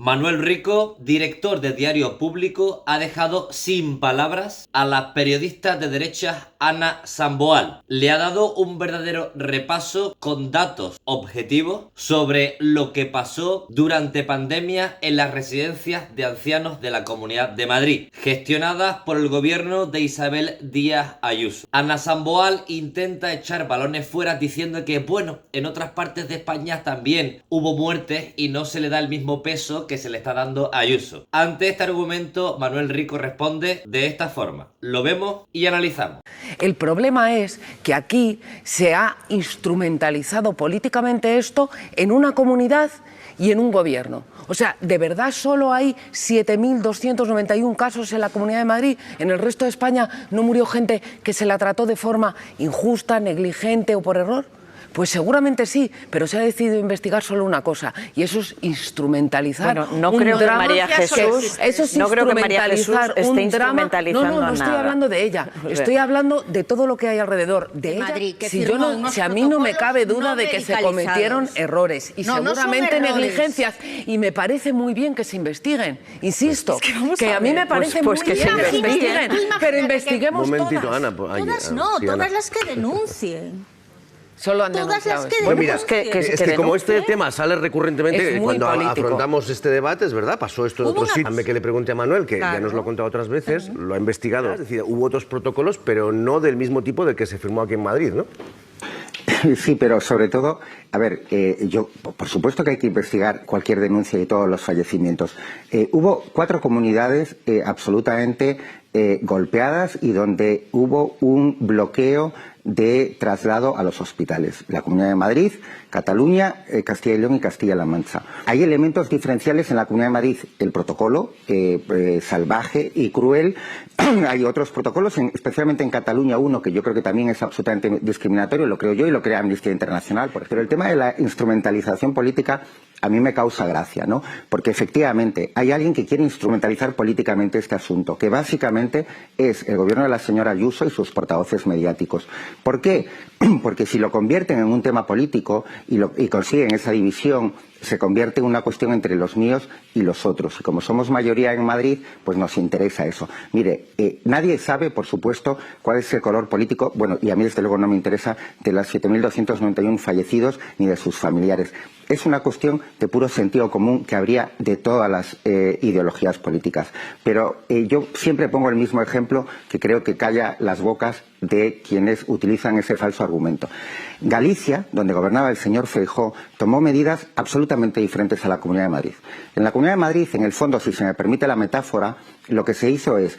Manuel Rico, director de Diario Público, ha dejado sin palabras a la periodista de derechas Ana Samboal. Le ha dado un verdadero repaso con datos objetivos sobre lo que pasó durante pandemia en las residencias de ancianos de la Comunidad de Madrid, gestionadas por el gobierno de Isabel Díaz Ayuso. Ana Samboal intenta echar balones fuera diciendo que, bueno, en otras partes de España también hubo muertes y no se le da el mismo peso que se le está dando a Ayuso. Ante este argumento, Manuel Rico responde de esta forma: lo vemos y analizamos. El problema es que aquí se ha instrumentalizado políticamente esto en una comunidad y en un gobierno. O sea, ¿de verdad solo hay 7.291 casos en la Comunidad de Madrid? ¿En el resto de España no murió gente que se la trató de forma injusta, negligente o por error? Pues seguramente sí, pero se ha decidido investigar solo una cosa, y eso es instrumentalizar no creo que María Jesús, eso es instrumentalizar un drama. No estoy hablando de ella, estoy hablando de todo lo que hay alrededor de ella. Madrid, si a mí no me cabe duda de que se cometieron errores y seguramente negligencias, y me parece muy bien que se investiguen. Insisto, que a mí me parece muy bien que se investiguen, pero investiguemos todas. Un momentito, Ana. Todas no, todas las que denuncien. Solo han denunciado. Pues mira, es que como este tema sale recurrentemente cuando afrontamos este debate, es verdad, pasó esto en otros sitios. Déjame que le pregunte a Manuel, que ya nos lo ha contado otras veces, lo ha investigado. Es decir, hubo otros protocolos, pero no del mismo tipo del que se firmó aquí en Madrid, ¿no? Sí, pero sobre todo, a ver, yo, por supuesto que hay que investigar cualquier denuncia y todos los fallecimientos. Hubo 4 comunidades absolutamente golpeadas y donde hubo un bloqueo de traslado a los hospitales. La Comunidad de Madrid, Cataluña, Castilla y León y Castilla-La Mancha. Hay elementos diferenciales en la Comunidad de Madrid. El protocolo salvaje y cruel. Hay otros protocolos, especialmente en Cataluña, uno que yo creo que también es absolutamente discriminatorio, lo creo yo y lo crea Amnistía Internacional. Pero el tema de la instrumentalización política a mí me causa gracia, ¿no? Porque efectivamente hay alguien que quiere instrumentalizar políticamente este asunto, que básicamente es el gobierno de la señora Ayuso y sus portavoces mediáticos. ¿Por qué? Porque si lo convierten en un tema político y consiguen esa división, se convierte en una cuestión entre los míos y los otros. Y como somos mayoría en Madrid, pues nos interesa eso. Mire, nadie sabe, por supuesto, cuál es el color político, bueno, y a mí desde luego no me interesa, de los 7.291 fallecidos ni de sus familiares. Es una cuestión de puro sentido común que habría de todas las ideologías políticas. Pero yo siempre pongo el mismo ejemplo que creo que calla las bocas de quienes utilizan ese falso argumento. Galicia, donde gobernaba el señor Feijóo, tomó medidas absolutamente diferentes a la Comunidad de Madrid. En la Comunidad de Madrid, en el fondo, si se me permite la metáfora, lo que se hizo es,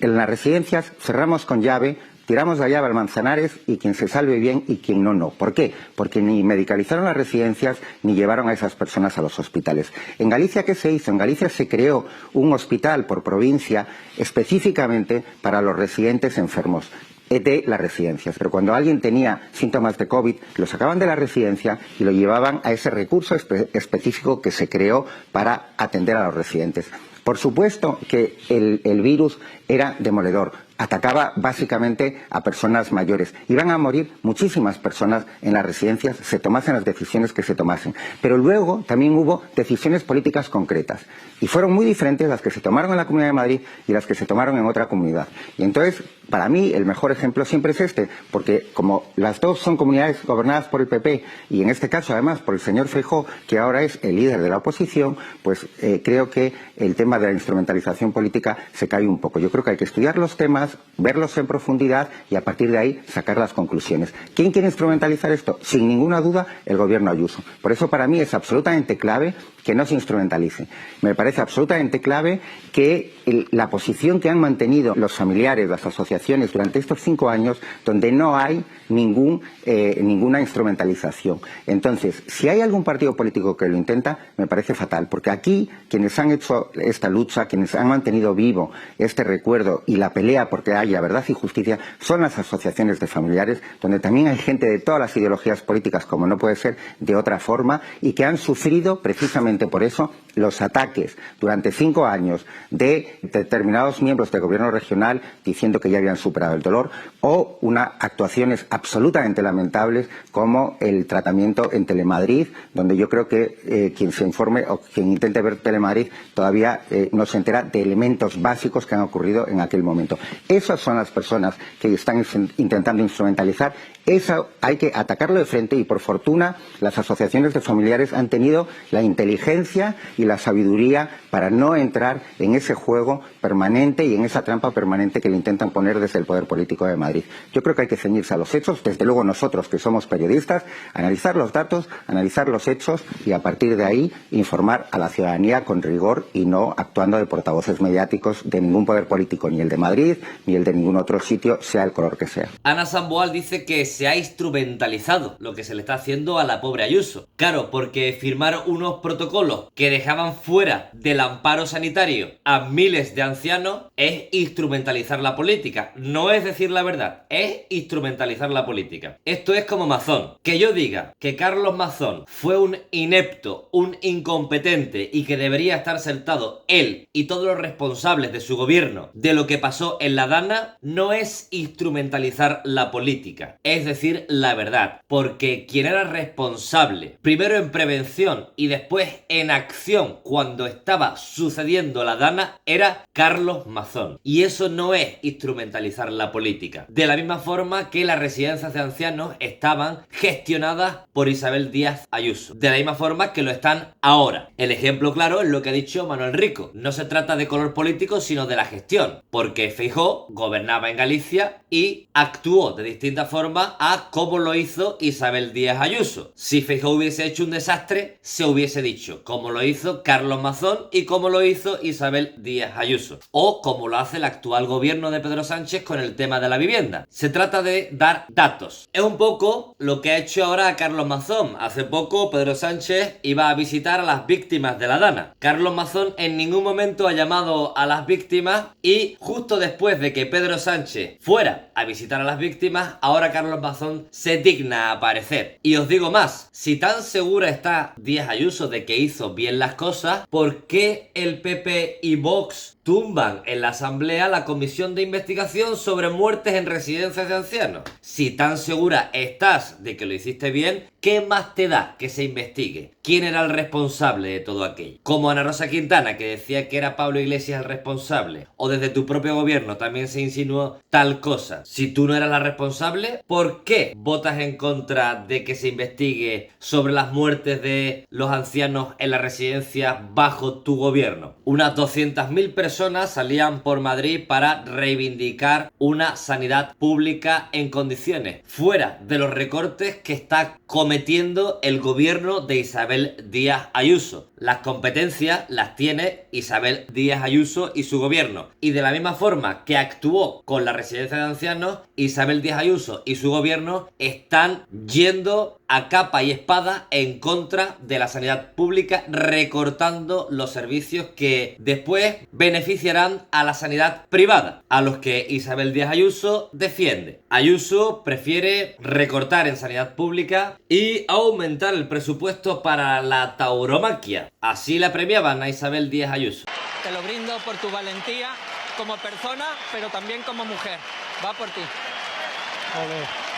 en las residencias cerramos con llave, tiramos la llave al Manzanares y quien se salve bien y quien no, no. ¿Por qué? Porque ni medicalizaron las residencias ni llevaron a esas personas a los hospitales. En Galicia, ¿qué se hizo? En Galicia se creó un hospital por provincia específicamente para los residentes enfermos de las residencias, pero cuando alguien tenía síntomas de COVID, lo sacaban de la residencia y lo llevaban a ese recurso específico que se creó para atender a los residentes. Por supuesto que el virus era demoledor, atacaba básicamente a personas mayores. Iban a morir muchísimas personas en las residencias, se tomasen las decisiones que se tomasen. Pero luego también hubo decisiones políticas concretas. Y fueron muy diferentes las que se tomaron en la Comunidad de Madrid y las que se tomaron en otra comunidad. Y entonces, para mí, el mejor ejemplo siempre es este, porque como las dos son comunidades gobernadas por el PP, y en este caso además por el señor Feijóo, que ahora es el líder de la oposición, pues creo que el tema de la instrumentalización política se cae un poco. Yo creo que hay que estudiar los temas, verlos en profundidad y a partir de ahí sacar las conclusiones. ¿Quién quiere instrumentalizar esto? Sin ninguna duda, el gobierno Ayuso. Por eso para mí es absolutamente clave que no se instrumentalice. Me parece absolutamente clave que la posición que han mantenido los familiares, las asociaciones durante estos 5 años, donde no hay ninguna instrumentalización. Entonces, si hay algún partido político que lo intenta, me parece fatal, porque aquí quienes han hecho esta lucha, quienes han mantenido vivo este recuerdo y la pelea porque haya verdad y justicia, son las asociaciones de familiares, donde también hay gente de todas las ideologías políticas, como no puede ser de otra forma, y que han sufrido precisamente por eso los ataques durante 5 años de determinados miembros del gobierno regional diciendo que ya habían superado el dolor, o unas actuaciones absolutamente lamentables como el tratamiento en Telemadrid, donde yo creo que quien se informe o quien intente ver Telemadrid todavía no se entera de elementos básicos que han ocurrido en aquel momento. Esas son las personas que están intentando instrumentalizar. Eso hay que atacarlo de frente, y por fortuna las asociaciones de familiares han tenido la inteligencia y la sabiduría para no entrar en ese juego permanente y en esa trampa permanente que le intentan poner desde el poder político de Madrid. Yo creo que hay que ceñirse a los hechos, desde luego nosotros que somos periodistas, analizar los datos, analizar los hechos y a partir de ahí informar a la ciudadanía con rigor y no actuando de portavoces mediáticos de ningún poder político, ni el de Madrid ni el de ningún otro sitio, sea el color que sea. Ana Samboal dice que se ha instrumentalizado lo que se le está haciendo a la pobre Ayuso. Claro, porque firmar unos protocolos que dejaban fuera del amparo sanitario a miles de ancianos es instrumentalizar la política. No es decir la verdad, es instrumentalizar la política. Esto es como Mazón. Que yo diga que Carlos Mazón fue un inepto, un incompetente y que debería estar sentado él y todos los responsables de su gobierno de lo que pasó en la Dana, no es instrumentalizar la política. Es decir, la verdad. Porque quien era responsable, primero en prevención y después en acción cuando estaba sucediendo la Dana, era Carlos Mazón. Y eso no es instrumentalizar la política. De la misma forma que las residencias de ancianos estaban gestionadas por Isabel Díaz Ayuso. De la misma forma que lo están ahora. El ejemplo claro es lo que ha dicho Manuel Rico. No se trata de color político, sino de la gestión. Porque Feijóo gobernaba en Galicia y actuó de distinta forma a cómo lo hizo Isabel Díaz Ayuso. Si Feijóo hubiese hecho un desastre, se hubiese dicho como lo hizo Carlos Mazón y como lo hizo Isabel Díaz Ayuso. O como lo hace el actual gobierno de Pedro Sánchez con el tema de la vivienda. Se trata de dar datos. Es un poco lo que ha hecho ahora Carlos Mazón. Hace poco Pedro Sánchez iba a visitar a las víctimas de la Dana. Carlos Mazón en ningún momento ha llamado a las víctimas y justo después de que Pedro Sánchez fuera a visitar a las víctimas, ahora Carlos Mazón se digna a aparecer. Y os digo más, si tan segura está Díaz Ayuso de que hizo bien las cosas, ¿por qué el PP y Vox tumban en la Asamblea la comisión de investigación sobre muertes en residencias de ancianos? Si tan segura estás de que lo hiciste bien, ¿qué más te da que se investigue? ¿Quién era el responsable de todo aquello? Como Ana Rosa Quintana, que decía que era Pablo Iglesias el responsable, o desde tu propio gobierno también se insinuó tal cosa. Si tú no eras la responsable, ¿por qué votas en contra de que se investigue sobre las muertes de los ancianos en la residencia bajo tu gobierno? Unas 200.000 personas salían por Madrid para reivindicar una sanidad pública en condiciones, fuera de los recortes que está cometiendo el gobierno de Isabel Díaz Ayuso. Las competencias las tiene Isabel Díaz Ayuso y su gobierno. Y de la misma forma que actuó con la residencia de ancianos, Isabel Díaz Ayuso y su gobierno están yendo a capa y espada en contra de la sanidad pública, recortando los servicios que después beneficiarán a la sanidad privada, a los que Isabel Díaz Ayuso defiende. Ayuso prefiere recortar en sanidad pública y aumentar el presupuesto para la tauromaquia. Así la premiaban a Isabel Díaz Ayuso. Te lo brindo por tu valentía como persona, pero también como mujer. Va por ti.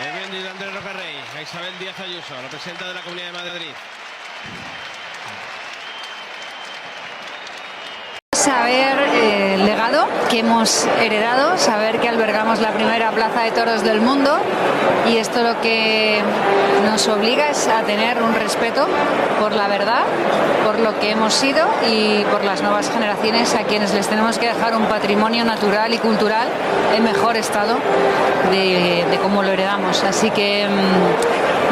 El bien de Andrés Rocarrey, a Isabel Díaz Ayuso, la presidenta de la Comunidad de Madrid. Saber el legado que hemos heredado, saber que albergamos la primera plaza de toros del mundo, y esto lo que nos obliga es a tener un respeto por la verdad, por lo que hemos sido y por las nuevas generaciones a quienes les tenemos que dejar un patrimonio natural y cultural en mejor estado de cómo lo heredamos. Así que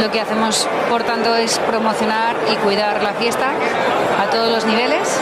lo que hacemos, por tanto, es promocionar y cuidar la fiesta a todos los niveles.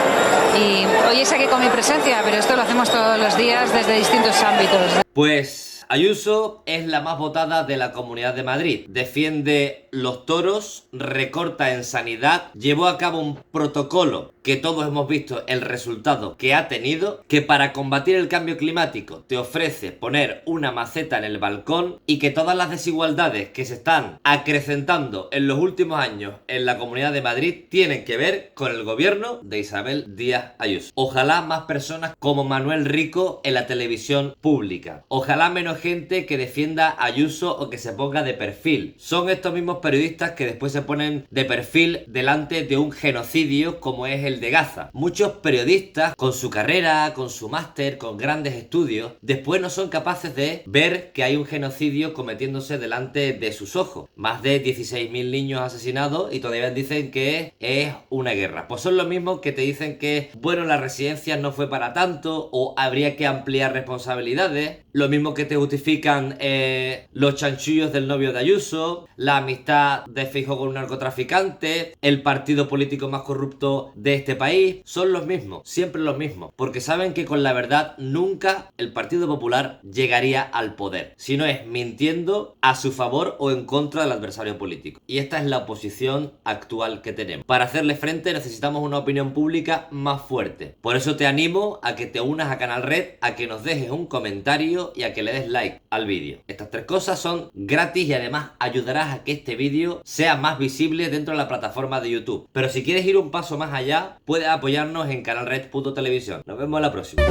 Y hoy es aquí con mi presencia, pero esto lo hacemos todos los días desde distintos ámbitos. Pues Ayuso es la más votada de la Comunidad de Madrid. Defiende los toros, recorta en sanidad, llevó a cabo un protocolo que todos hemos visto el resultado que ha tenido, que para combatir el cambio climático te ofrece poner una maceta en el balcón y que todas las desigualdades que se están acrecentando en los últimos años en la Comunidad de Madrid tienen que ver con el gobierno de Isabel Díaz Ayuso. Ojalá más personas como Manuel Rico en la televisión pública. Ojalá menos gente que defienda a Ayuso o que se ponga de perfil. Son estos mismos periodistas que después se ponen de perfil delante de un genocidio como es el de Gaza. Muchos periodistas con su carrera, con su máster, con grandes estudios, después no son capaces de ver que hay un genocidio cometiéndose delante de sus ojos. Más de 16.000 niños asesinados y todavía dicen que es una guerra. Pues son los mismos que te dicen que, bueno, las residencias no fue para tanto o habría que ampliar responsabilidades. Lo mismo que te justifican los chanchullos del novio de Ayuso, la amistad de Feijóo con un narcotraficante, el partido político más corrupto de este país. Son los mismos, siempre los mismos, porque saben que con la verdad nunca el Partido Popular llegaría al poder, si no es mintiendo a su favor o en contra del adversario político. Y esta es la oposición actual que tenemos. Para hacerle frente necesitamos una opinión pública más fuerte. Por eso te animo a que te unas a Canal Red, a que nos dejes un comentario y a que le des like al vídeo. Estas 3 cosas son gratis y además ayudarás a que este vídeo sea más visible dentro de la plataforma de YouTube. Pero si quieres ir un paso más allá, puedes apoyarnos en canalred.televisión. Nos vemos en la próxima.